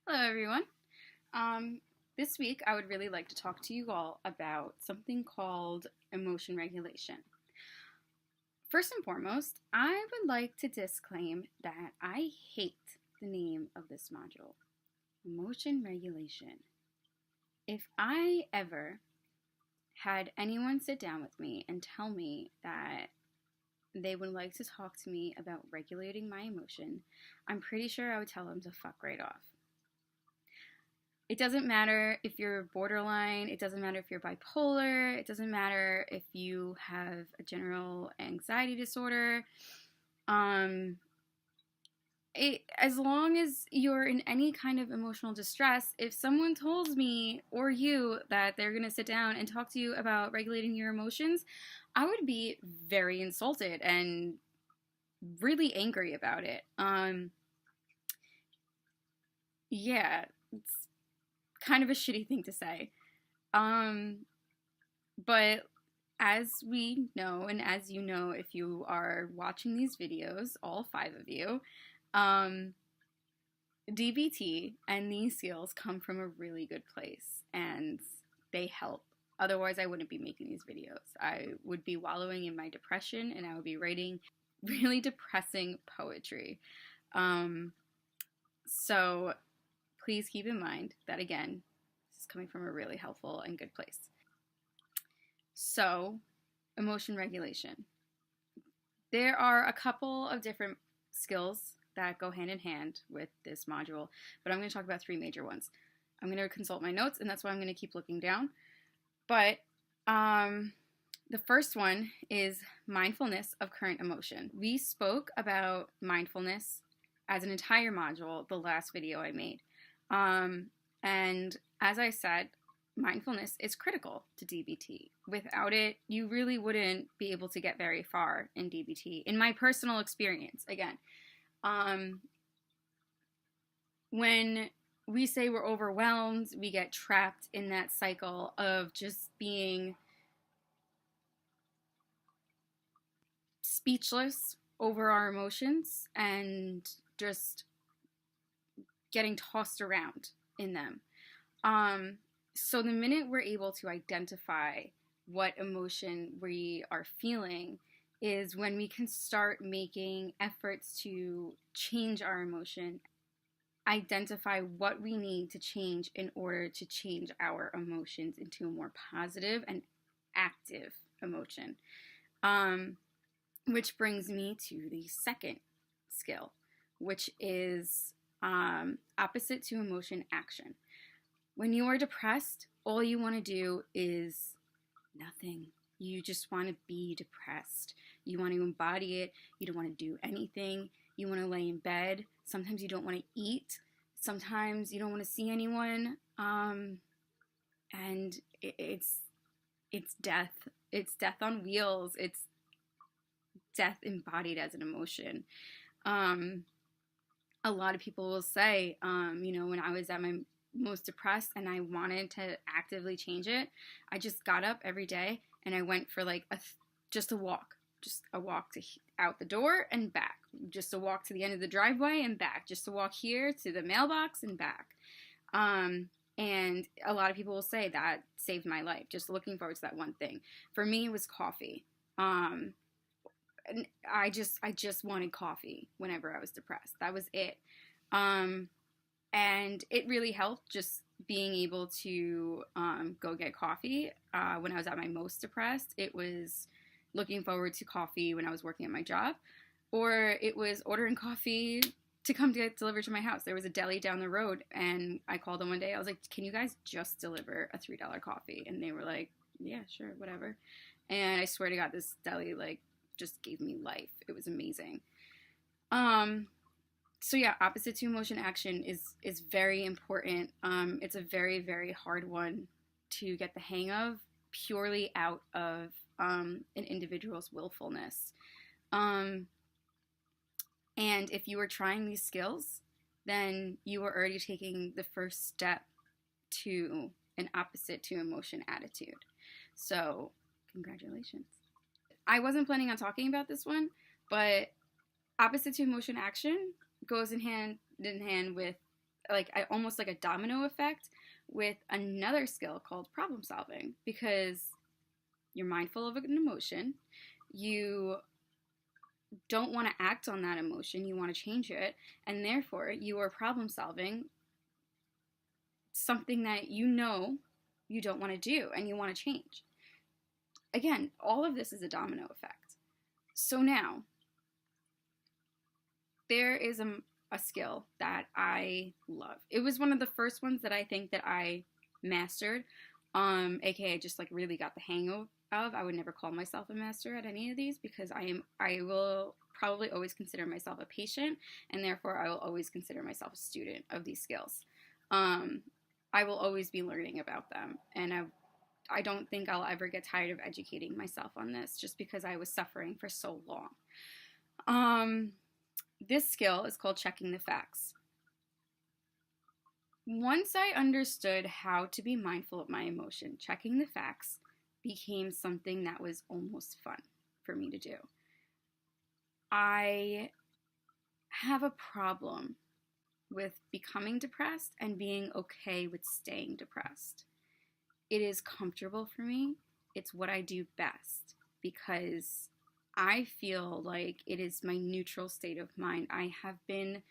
Hello, everyone. This week, I would really like to talk to you all about something called emotion regulation. First and foremost, I would like to disclaim that I hate the name of this module, emotion regulation. If I ever had anyone sit down with me and tell me that they would like to talk to me about regulating my emotion, I'm pretty sure I would tell them to fuck right off. It doesn't matter if you're borderline, it doesn't matter if you're bipolar, it doesn't matter if you have a general anxiety disorder. As long as you're in any kind of emotional distress, if someone told me or you that they're going to sit down and talk to you about regulating your emotions, I would be very insulted and really angry about it. Yeah, it's kind of a shitty thing to say. But as we know, and as you know, if you are watching these videos, all five of you, DBT and these skills come from a really good place and they help. Otherwise, I wouldn't be making these videos. I would be wallowing in my depression and I would be writing really depressing poetry. So please keep in mind that, again, this is coming from a really helpful and good place. So, emotion regulation. There are a couple of different skills that go hand in hand with this module, but I'm going to talk about three major ones. I'm going to consult my notes, and that's why I'm going to keep looking down. But the first one is mindfulness of current emotion. We spoke about mindfulness as an entire module the last video I made. And as I said, mindfulness is critical to DBT. Without it, you really wouldn't be able to get very far in DBT, in my personal experience. Again, when we say we're overwhelmed, we get trapped in that cycle of just being speechless over our emotions and just getting tossed around in them. So the minute we're able to identify what emotion we are feeling is when we can start making efforts to change our emotion, identify what we need to change in order to change our emotions into a more positive and active emotion. Which brings me to the second skill, which is opposite to emotion action. When you are depressed, all you want to do is nothing. You just want to be depressed. You want to embody it. You don't want to do anything. You want to lay in bed. Sometimes you don't want to eat. Sometimes you don't want to see anyone. And it's death. It's death on wheels. It's death embodied as an emotion. A lot of people will say, when I was at my most depressed and I wanted to actively change it, I just got up every day and I went for like just a walk to out the door and back, just a walk to the end of the driveway and back, just a walk here to the mailbox and back. And a lot of people will say that saved my life, just looking forward to that one thing. For me, it was coffee. I just wanted coffee whenever I was depressed. That was it. And it really helped just being able to go get coffee when I was at my most depressed. It was looking forward to coffee when I was working at my job, or it was ordering coffee to come to get delivered to my house. There was a deli down the road, and I called them one day. I was like, can you guys just deliver a $3 coffee? And they were like, yeah, sure, whatever. And I swear to God, this deli, just gave me life. It was amazing. So yeah, opposite to emotion action is very important. It's a very, very hard one to get the hang of purely out of an individual's willfulness. And if you are trying these skills, then you are already taking the first step to an opposite to emotion attitude. So congratulations. I wasn't planning on talking about this one, but opposite to emotion action goes in hand with almost like a domino effect with another skill called problem solving, because you're mindful of an emotion, you don't want to act on that emotion, you want to change it, and therefore you are problem solving something that you know you don't want to do and you want to change. Again, all of this is a domino effect. So now, there is a skill that I love. It was one of the first ones that I think that I mastered, aka just like really got the hang of. I would never call myself a master at any of these because I will probably always consider myself a patient, and therefore I will always consider myself a student of these skills. I will always be learning about them, and I don't think I'll ever get tired of educating myself on this just because I was suffering for so long. This skill is called checking the facts. Once I understood how to be mindful of my emotion, checking the facts became something that was almost fun for me to do. I have a problem with becoming depressed and being okay with staying depressed. It is comfortable for me. It's what I do best because I feel like it is my neutral state of mind. I have been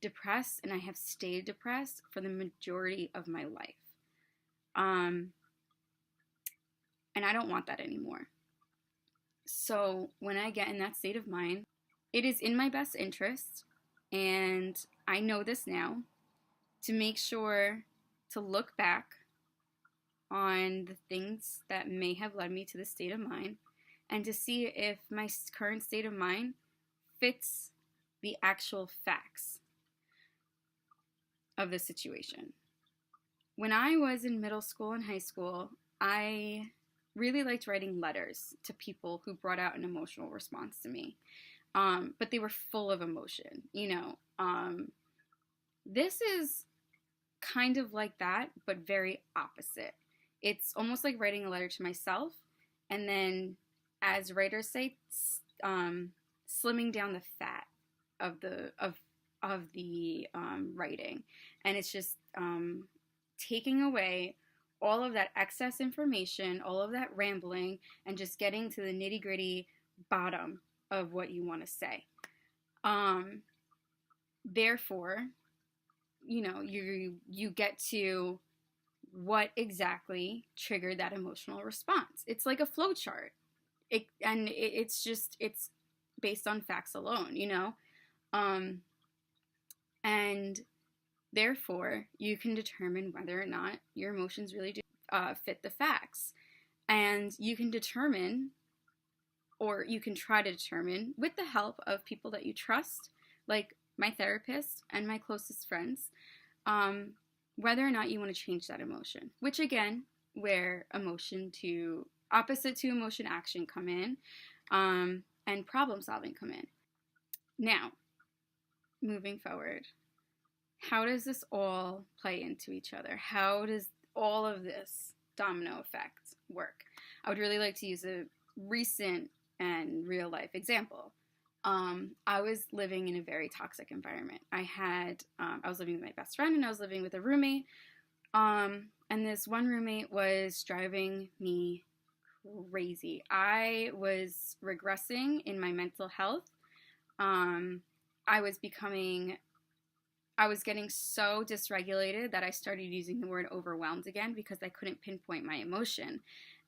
depressed and I have stayed depressed for the majority of my life. And I don't want that anymore. So when I get in that state of mind, it is in my best interest, and I know this now, to make sure to look back on the things that may have led me to this state of mind and to see if my current state of mind fits the actual facts of the situation. When I was in middle school and high school, I really liked writing letters to people who brought out an emotional response to me. But they were full of emotion, This is kind of like that, but very opposite. It's almost like writing a letter to myself, and then, as writers say, slimming down the fat of the writing, and it's just taking away all of that excess information, all of that rambling, and just getting to the nitty-gritty bottom of what you want to say. Therefore, you get to what exactly triggered that emotional response. It's like a flow chart. It's based on facts alone, and therefore you can determine whether or not your emotions really do fit the facts. And you can determine, or you can try to determine, with the help of people that you trust, like my therapist and my closest friends, whether or not you want to change that emotion. Which, again, where opposite to emotion action come in, and problem solving come in. Now, moving forward, how does this all play into each other? How does all of this domino effect work? I would really like to use a recent and real life example. I was living in a very toxic environment. I was living with my best friend, and I was living with a roommate. And this one roommate was driving me crazy. I was regressing in my mental health. I was getting so dysregulated that I started using the word overwhelmed again because I couldn't pinpoint my emotion.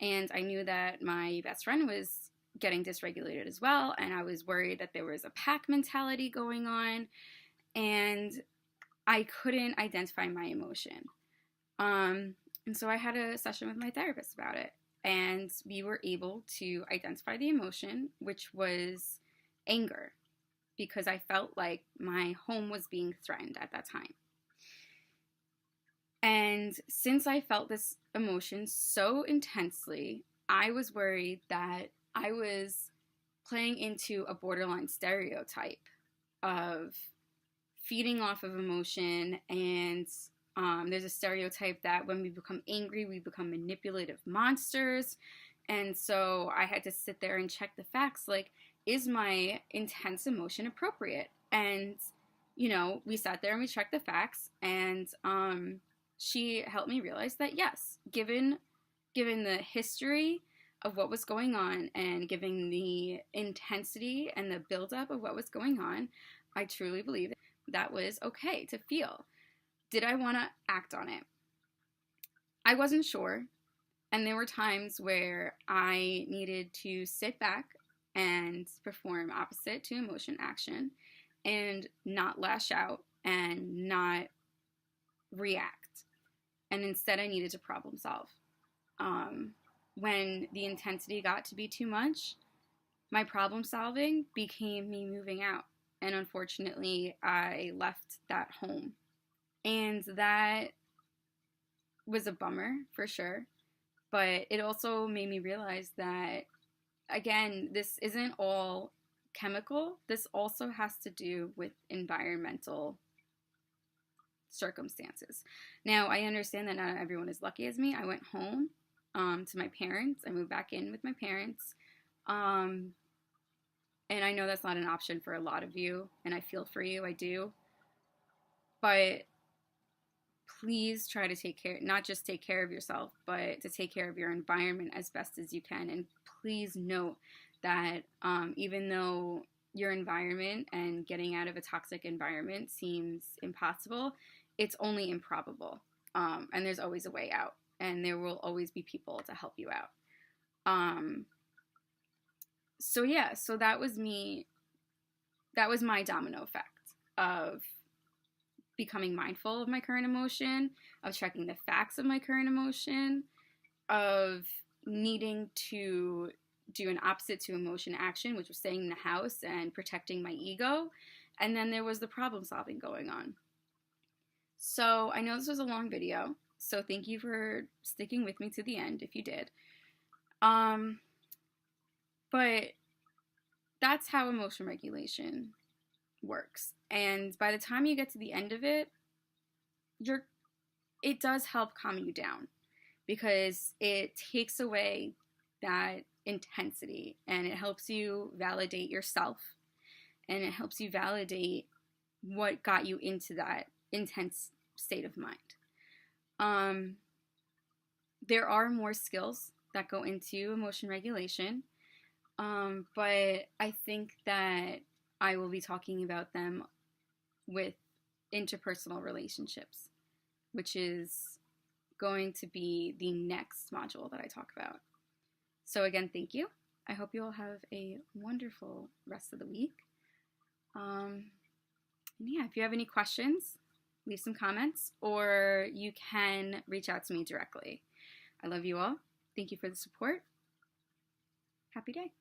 And I knew that my best friend was getting dysregulated as well, and I was worried that there was a pack mentality going on, and I couldn't identify my emotion. And so I had a session with my therapist about it, and we were able to identify the emotion, which was anger, because I felt like my home was being threatened at that time. And since I felt this emotion so intensely, I was worried that I was playing into a borderline stereotype of feeding off of emotion, and there's a stereotype that when we become angry, we become manipulative monsters. And so I had to sit there and check the facts, like, is my intense emotion appropriate? And we sat there and we checked the facts, and she helped me realize that yes, given the history of what was going on and given the intensity and the buildup of what was going on, I truly believe that was okay to feel. Did I want to act on it? I wasn't sure. And there were times where I needed to sit back and perform opposite to emotion action and not lash out and not react. And instead, I needed to problem solve. When the intensity got to be too much, my problem solving became me moving out. And unfortunately, I left that home. And that was a bummer for sure. But it also made me realize that, again, this isn't all chemical. This also has to do with environmental circumstances. Now, I understand that not everyone is lucky as me. I went home to my parents. I moved back in with my parents. And I know that's not an option for a lot of you, and I feel for you, I do. But please try to take care, not just take care of yourself, but to take care of your environment as best as you can. And please note that even though your environment and getting out of a toxic environment seems impossible, it's only improbable. And there's always a way out, and there will always be people to help you out. So that was me. That was my domino effect of becoming mindful of my current emotion, of checking the facts of my current emotion, of needing to do an opposite to emotion action, which was staying in the house and protecting my ego. And then there was the problem solving going on. So I know this was a long video, so thank you for sticking with me to the end if you did. But that's how emotion regulation works. And by the time you get to the end of it, it does help calm you down, because it takes away that intensity and it helps you validate yourself, and it helps you validate what got you into that intense state of mind. There are more skills that go into emotion regulation, but I think that I will be talking about them with interpersonal relationships, which is going to be the next module that I talk about. So again, thank you. I hope you all have a wonderful rest of the week. And yeah, if you have any questions, leave some comments, or you can reach out to me directly. I love you all. Thank you for the support. Happy day.